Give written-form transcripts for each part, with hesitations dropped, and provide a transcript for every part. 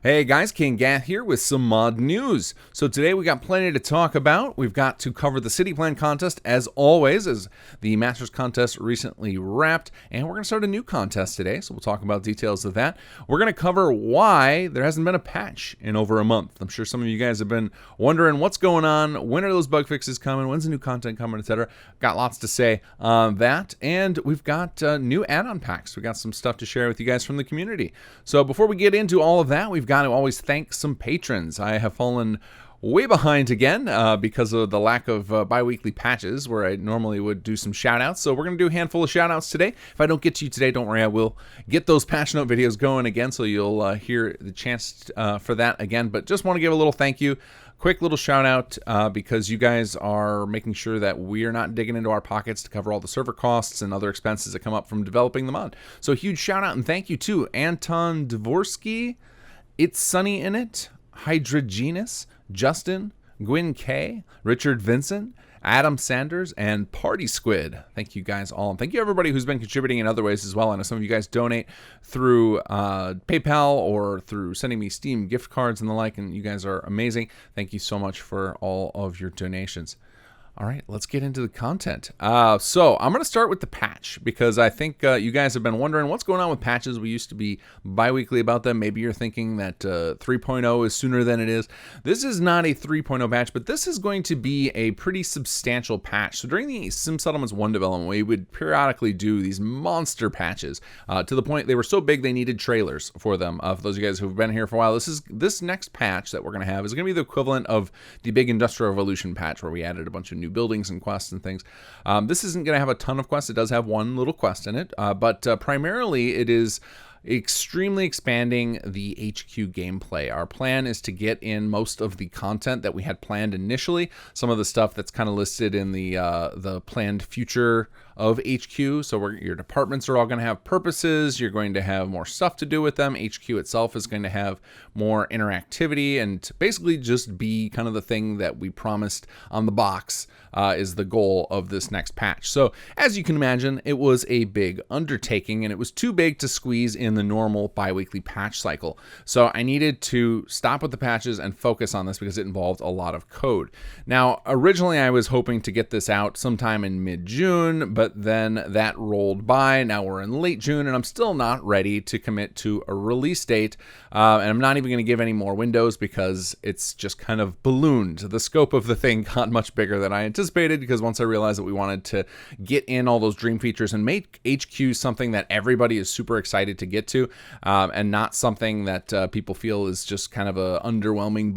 Hey guys, kinggath here with some mod news. So today we got plenty to talk about. We've got to cover the city plan contest as always, as the Masters contest recently wrapped, and we're going to start a new contest today, so we'll talk about details of that. We're going to cover why there hasn't been a patch in over a month. I'm sure some of you guys have been wondering what's going on, when are those bug fixes coming, when's the new content coming, etc. Got lots to say on that, and we've got new add-on packs. We got some stuff to share with you guys from the community. So before we get into all of that, we've got to always thank some patrons. I have fallen way behind again because of the lack of bi-weekly patches where I normally would do some shout outs. So we're going to do a handful of shout outs today. If I don't get to you today, don't worry, I will get those patch note videos going again, so you'll hear the chance for that again. But just want to give a little thank you. Quick little shout out because you guys are making sure that we're not digging into our pockets to cover all the server costs and other expenses that come up from developing the mod. So huge shout out and thank you to Anton Dvorsky, It's Sunny in It, Hydrogenus, Justin, Gwyn K, Richard Vincent, Adam Sanders, and Party Squid. Thank you guys all. And thank you everybody who's been contributing in other ways as well. I know some of you guys donate through PayPal or through sending me Steam gift cards and the like, and you guys are amazing. Thank you so much for all of your donations. All right, let's get into the content. So I'm going to start with the patch because I think you guys have been wondering what's going on with patches. We used to be bi-weekly about them. Maybe you're thinking that 3.0 is sooner than it is. This is not a 3.0 patch, but this is going to be a pretty substantial patch. So during the Sim Settlements 1 development, we would periodically do these monster patches to the point they were so big they needed trailers for them. For those of you guys who've been here for a while, this next patch that we're going to have is going to be the equivalent of the big Industrial Revolution patch where we added a bunch of new buildings and quests and things. This isn't going to have a ton of quests. It does have one little quest in it, but primarily it is extremely expanding the HQ gameplay. Our plan is to get in most of the content that we had planned initially, some of the stuff that's kind of listed in the planned future of HQ. So your departments are all going to have purposes. You're going to have more stuff to do with them. HQ itself is going to have more interactivity and basically just be kind of the thing that we promised on the box is the goal of this next patch. So as you can imagine, it was a big undertaking and it was too big to squeeze in the normal bi-weekly patch cycle. So I needed to stop with the patches and focus on this because it involved a lot of code. Now, originally I was hoping to get this out sometime in mid-June, but then that rolled by. Now we're in late June and I'm still not ready to commit to a release date. And I'm not even going to give any more windows because it's just kind of ballooned. The scope of the thing got much bigger than I anticipated because once I realized that we wanted to get in all those dream features and make HQ something that everybody is super excited to get to, and not something that people feel is just kind of a underwhelming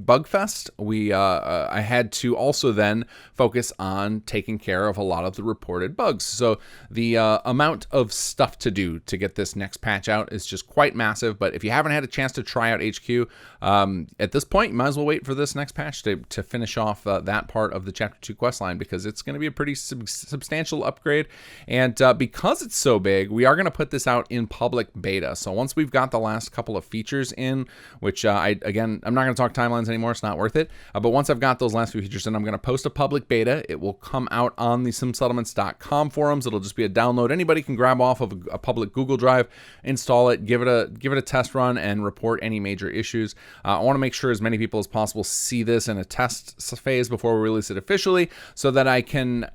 bug fest, I had to also then focus on taking care of a lot of the reported bugs. So the amount of stuff to do to get this next patch out is just quite massive. But if you haven't had a chance to try out HQ at this point, you might as well wait for this next patch to finish off that part of the Chapter 2 quest line, because it's going to be a pretty substantial upgrade. And because it's so big, we are going to put this out in public beta. So once we've got the last couple of features in, which I'm not going to talk timelines anymore, it's not worth it. But once I've got those last few features in, I'm going to post a public beta. It will come out on the simsettlements.com forums. It'll just be a download. Anybody can grab off of a public Google Drive, install it, give it a test run, and report any major issues. I want to make sure as many people as possible see this in a test phase before we release it officially, so that I can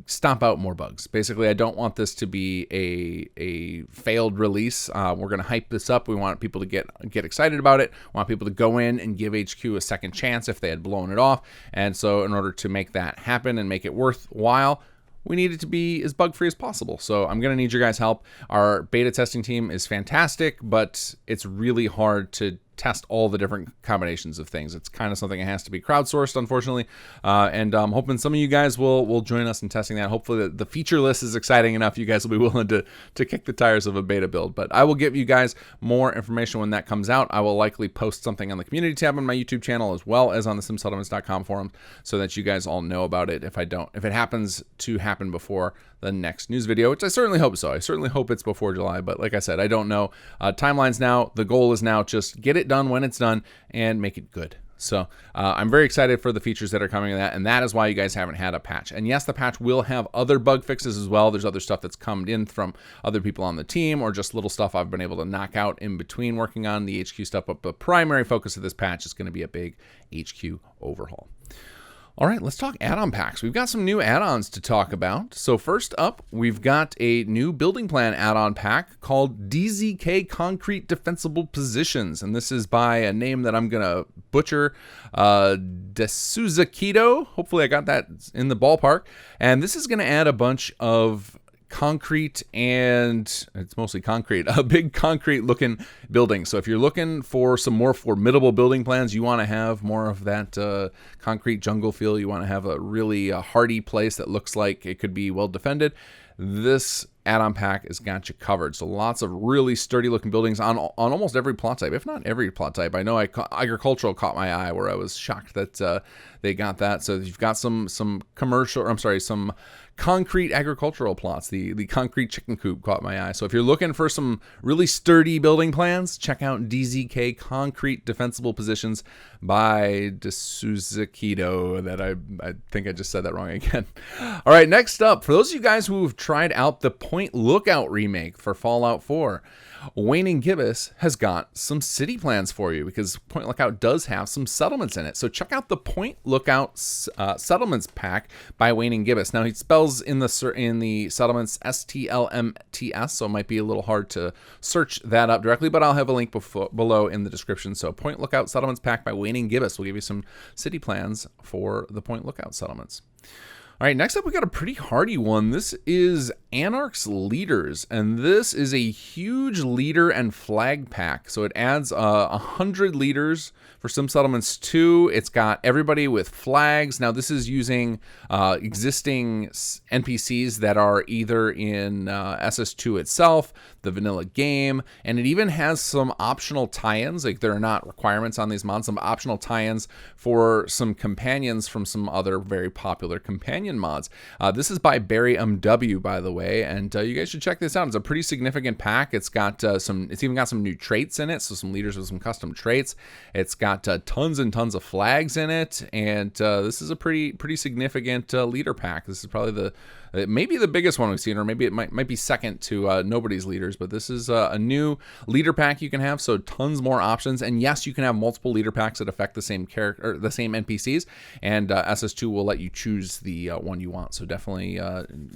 stomp out more bugs. Basically, I don't want this to be a failed release. We're going to hype this up. We want people to get excited about it. We want people to go in and give HQ a second chance if they had blown it off. And so in order to make that happen and make it worthwhile, we need it to be as bug-free as possible. So I'm going to need your guys' help. Our beta testing team is fantastic, but it's really hard to test all the different combinations of things. It's kind of something that has to be crowdsourced, unfortunately. And I'm hoping some of you guys will join us in testing that. Hopefully the feature list is exciting enough. You guys will be willing to kick the tires of a beta build. But I will give you guys more information when that comes out. I will likely post something on the community tab on my YouTube channel as well as on the simsettlements.com forum so that you guys all know about it if it happens to happen before the next news video, which I certainly hope so. I certainly hope it's before July, but like I said, I don't know. Timelines now. The goal is now just get it done when it's done and make it good. So I'm very excited for the features that are coming in that, and that is why you guys haven't had a patch. And yes, the patch will have other bug fixes as well. There's other stuff that's come in from other people on the team, or just little stuff I've been able to knock out in between working on the HQ stuff. But the primary focus of this patch is going to be a big HQ overhaul. All right, let's talk add-on packs. We've got some new add-ons to talk about. So first up, we've got a new building plan add-on pack called DZK Concrete Defensible Positions. And this is by a name that I'm going to butcher, Desuzakido. Hopefully I got that in the ballpark. And this is going to add a bunch of concrete, and it's mostly concrete, a big concrete looking building. So if you're looking for some more formidable building plans, you want to have more of that concrete jungle feel, you want to have a really hardy place that looks like it could be well defended, this add-on pack has got you covered. So lots of really sturdy looking buildings on almost every plot type, if not every plot type. I know agricultural caught my eye, where I was shocked that they got that. So you've got some concrete agricultural plots. The concrete chicken coop caught my eye. So if you're looking for some really sturdy building plans, check out DZK Concrete Defensible Positions by Desuzakido. That I think I just said that wrong again. All right, next up, for those of you guys who have tried out the Point Lookout remake for Fallout 4, Wayne & Gibbous has got some city plans for you, because Point Lookout does have some settlements in it. So check out the Point Lookout settlements pack by Wayne & Gibbous. Now he spells in the settlements STLMTS, so it might be a little hard to search that up directly, but I'll have a link below in the description. So Point Lookout settlements pack by Wayne & Gibbous will give you some city plans for the Point Lookout settlements. All right, next up, we got a pretty hardy one. This is Anarch's Leaders, and this is a huge leader and flag pack. So it adds 100 leaders for Sim Settlements 2. It's got everybody with flags. Now, this is using existing NPCs that are either in SS2 itself, the vanilla game, and it even has some optional tie-ins. Like, there are not requirements on these mods, some optional tie-ins for some companions from some other very popular companion mods. This is by Barry MW, by the way, and you guys should check this out. It's a pretty significant pack. It's got it's even got some new traits in it, so some leaders with some custom traits. It's got tons and tons of flags in it, and this is a pretty significant leader pack. This is probably maybe the biggest one we've seen, or maybe it might be second to Nobody's Leaders, but this is a new leader pack you can have, so tons more options. And yes, you can have multiple leader packs that affect the same character, or the same NPCs, and SS2 will let you choose the one you want. So definitely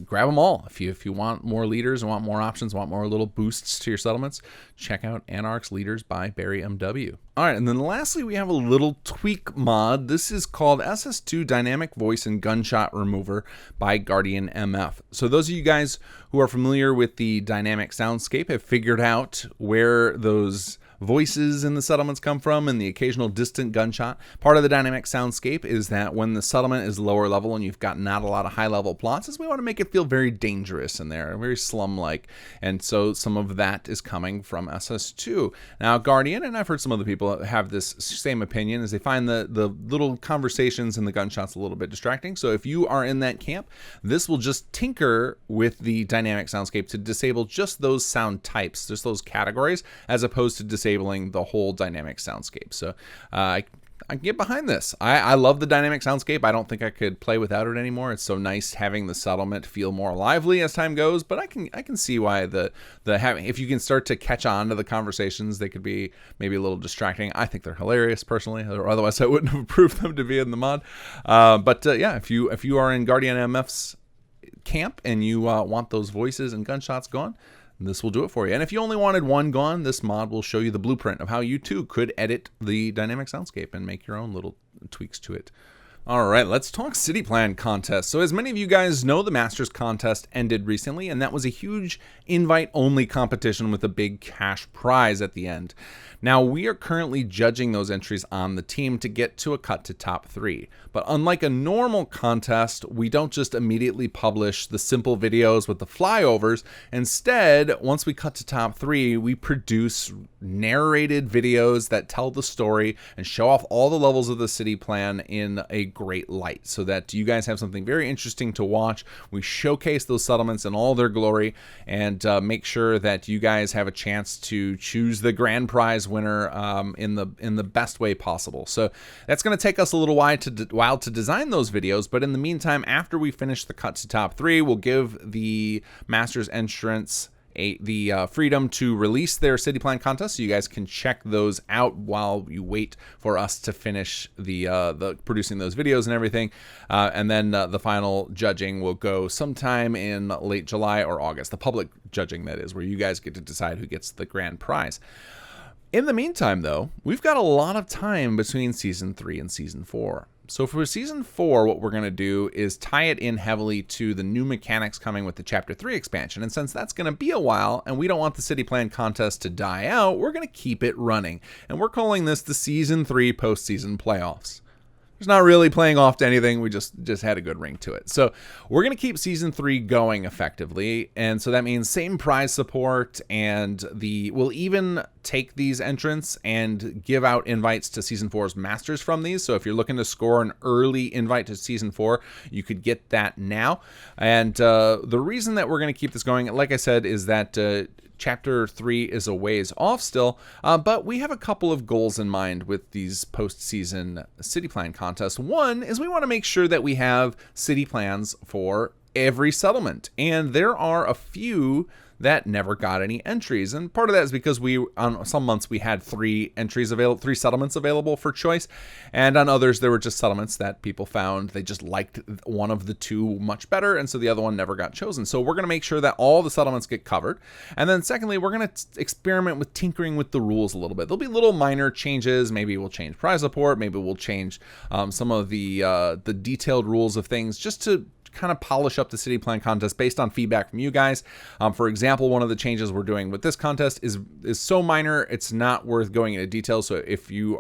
grab them all. If you want more leaders and want more options, want more little boosts to your settlements, check out Anarch's Leaders by Barry MW. All right, and then lastly, we have a little tweak mod. This is called SS2 Dynamic Voice and Gunshot Remover by Guardian MF. So those of you guys who are familiar with the dynamic soundscape have figured out where those voices in the settlements come from and the occasional distant gunshot. Part of the dynamic soundscape is that when the settlement is lower level and you've got not a lot of high level plots, is we want to make it feel very dangerous in there, very slum-like. And so some of that is coming from SS2. Now Guardian, and I've heard some other people have this same opinion, is they find the little conversations and the gunshots a little bit distracting. So if you are in that camp, this will just tinker with the dynamic soundscape to disable just those sound types, just those categories, as opposed to disabling the whole dynamic soundscape. So I can get behind this. I love the dynamic soundscape. I don't think I could play without it anymore. It's so nice having the settlement feel more lively as time goes, but I can see why if you can start to catch on to the conversations, they could be maybe a little distracting. I think they're hilarious personally, or otherwise I wouldn't have approved them to be in the mod. Yeah, if you are in Guardian MF's camp and you want those voices and gunshots gone, this will do it for you. And if you only wanted one gone, this mod will show you the blueprint of how you too could edit the dynamic soundscape and make your own little tweaks to it. All right, let's talk city plan contest. So as many of you guys know, the Masters contest ended recently, and that was a huge invite-only competition with a big cash prize at the end. Now, we are currently judging those entries on the team to get to a cut to top 3. But unlike a normal contest, we don't just immediately publish the simple videos with the flyovers. Instead, once we cut to top 3, we produce narrated videos that tell the story and show off all the levels of the city plan in a great light so that you guys have something very interesting to watch. We showcase those settlements in all their glory and make sure that you guys have a chance to choose the grand prize winner in the best way possible. So that's going to take us a little while to design those videos, but in the meantime, after we finish the cut to top 3, we'll give the Masters entrants the freedom to release their city plan contest, so you guys can check those out while you wait for us to finish the producing those videos and everything. And then the final judging will go sometime in late July or August. The public judging, that is, where you guys get to decide who gets the grand prize. In the meantime, though, we've got a lot of time between Season 3 and Season 4. So for Season 4, what we're going to do is tie it in heavily to the new mechanics coming with the Chapter 3 expansion. And since that's going to be a while, and we don't want the City Plan contest to die out, we're going to keep it running. And we're calling this the Season 3 postseason playoffs. It's not really playing off to anything. We just had a good ring to it. So we're going to keep Season 3 going effectively. And so that means same prize support, and we'll even take these entrants and give out invites to Season 4's Masters from these. So if you're looking to score an early invite to Season 4, you could get that now. And the reason that we're going to keep this going, like I said, is that Chapter 3 is a ways off still, but we have a couple of goals in mind with these postseason city plan contests. One is we want to make sure that we have city plans for every settlement, and there are a few that never got any entries, and part of that is because on some months we had 3 settlements available for choice, and on others there were just settlements that people found they just liked one of the 2 much better, and so the other one never got chosen. So we're going to make sure that all the settlements get covered. And then secondly, we're going to experiment with tinkering with the rules a little bit. There'll be little minor changes. Maybe we'll change prize support, maybe we'll change some of the detailed rules of things, just to kind of polish up the city plan contest based on feedback from you guys. For example, one of the changes we're doing with this contest is so minor it's not worth going into detail. So if you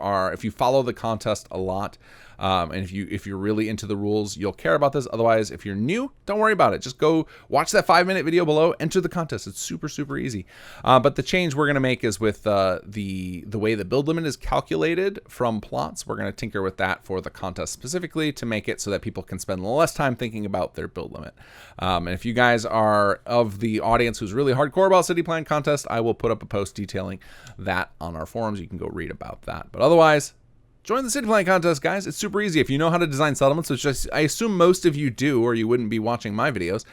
follow the contest a lot, and if you're really into the rules, you'll care about this. Otherwise, if you're new, don't worry about it. Just go watch that 5-minute video below, enter the contest. It's super, super easy. But the change we're going to make is with the way the build limit is calculated from plots. We're going to tinker with that for the contest specifically to make it so that people can spend less time thinking about their build limit. And if you guys are of the audience who's really hardcore about city plan contest, I will put up a post detailing that on our forums. You can go read about that. But otherwise, join the city plan contest, guys. It's super easy. If you know how to design settlements, which I assume most of you do, or you wouldn't be watching my videos,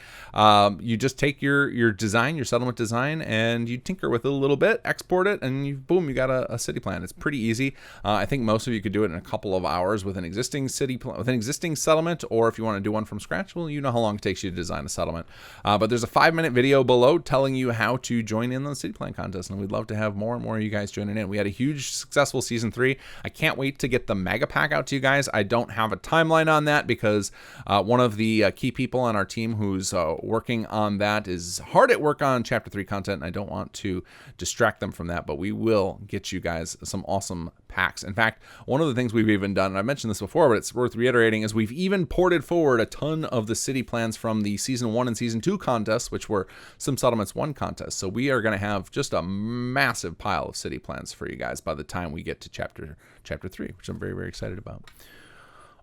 you just take your design, your settlement design, and you tinker with it a little bit, export it, and boom, you got a city plan. It's pretty easy. I think most of you could do it in a couple of hours with an existing settlement, or if you want to do one from scratch, well, you know how long it takes you to design a settlement. But there's a 5-minute video below telling you how to join in the city plan contest, and we'd love to have more and more of you guys joining in. We had a huge successful Season 3. I can't wait to get the mega pack out to you guys. I don't have a timeline on that because one of the key people on our team who's working on that is hard at work on Chapter 3 content, and I don't want to distract them from that, but we will get you guys some awesome packs. In fact, one of the things we've even done, and I mentioned this before, but it's worth reiterating, is we've even ported forward a ton of the city plans from the Season 1 and Season 2 contests, which were Sim Settlements 1 contests. So we are going to have just a massive pile of city plans for you guys by the time we get to Chapter 3, which I'm very, very excited about.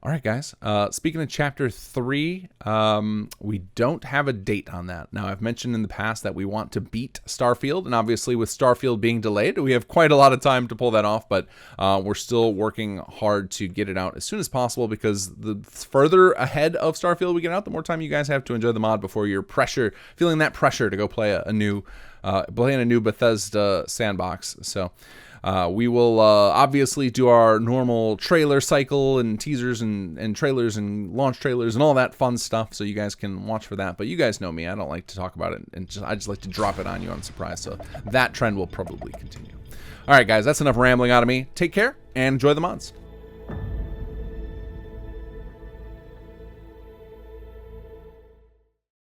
All right, guys. Speaking of Chapter 3, we don't have a date on that. Now, I've mentioned in the past that we want to beat Starfield, and obviously with Starfield being delayed, we have quite a lot of time to pull that off, but we're still working hard to get it out as soon as possible, because the further ahead of Starfield we get out, the more time you guys have to enjoy the mod before you're feeling that pressure to go play in a new Bethesda sandbox. So we will obviously do our normal trailer cycle and teasers and trailers and launch trailers and all that fun stuff, so you guys can watch for that. But you guys know me, I don't like to talk about it, and I just like to drop it on you on surprise, so that trend will probably continue. All right, guys, that's enough rambling out of me. Take care and enjoy the mods.